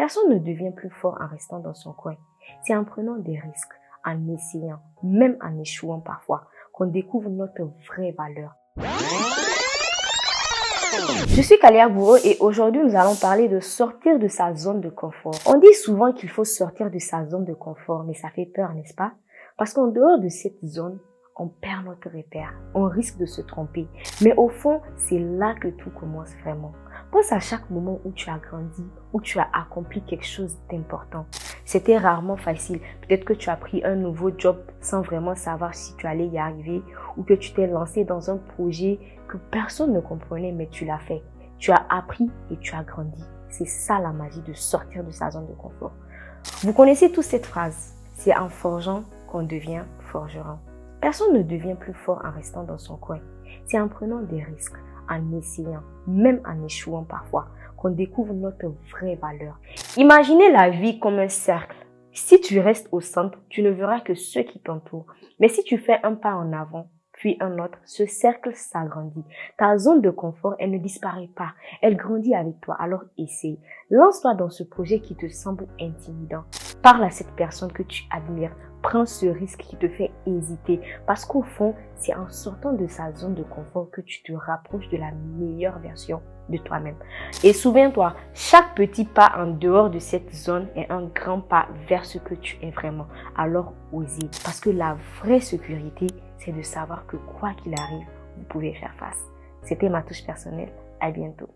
Personne ne devient plus fort en restant dans son coin. C'est en prenant des risques, en essayant, même en échouant parfois, qu'on découvre notre vraie valeur. Je suis Kalia Bouro et aujourd'hui nous allons parler de sortir de sa zone de confort. On dit souvent qu'il faut sortir de sa zone de confort, mais ça fait peur, n'est-ce pas? Parce qu'en dehors de cette zone, on perd notre repère, on risque de se tromper. Mais au fond, c'est là que tout commence vraiment. Pense à chaque moment où tu as grandi, où tu as accompli quelque chose d'important. C'était rarement facile. Peut-être que tu as pris un nouveau job sans vraiment savoir si tu allais y arriver ou que tu t'es lancé dans un projet que personne ne comprenait, mais tu l'as fait. Tu as appris et tu as grandi. C'est ça la magie de sortir de sa zone de confort. Vous connaissez tous cette phrase. C'est en forgeant qu'on devient forgeron. Personne ne devient plus fort en restant dans son coin. C'est en prenant des risques, en essayant, même en échouant parfois, qu'on découvre notre vraie valeur. Imaginez la vie comme un cercle. Si tu restes au centre, tu ne verras que ceux qui t'entourent. Mais si tu fais un pas en avant, puis un autre, ce cercle s'agrandit. Ta zone de confort, elle ne disparaît pas. Elle grandit avec toi. Alors essaye. Lance-toi dans ce projet qui te semble intimidant. Parle à cette personne que tu admires. Prends ce risque qui te fait hésiter. Parce qu'au fond, c'est en sortant de sa zone de confort que tu te rapproches de la meilleure version de toi-même. Et souviens-toi, chaque petit pas en dehors de cette zone est un grand pas vers ce que tu es vraiment. Alors osez. Parce que la vraie sécurité, c'est de savoir que quoi qu'il arrive, vous pouvez faire face. C'était ma touche personnelle. À bientôt.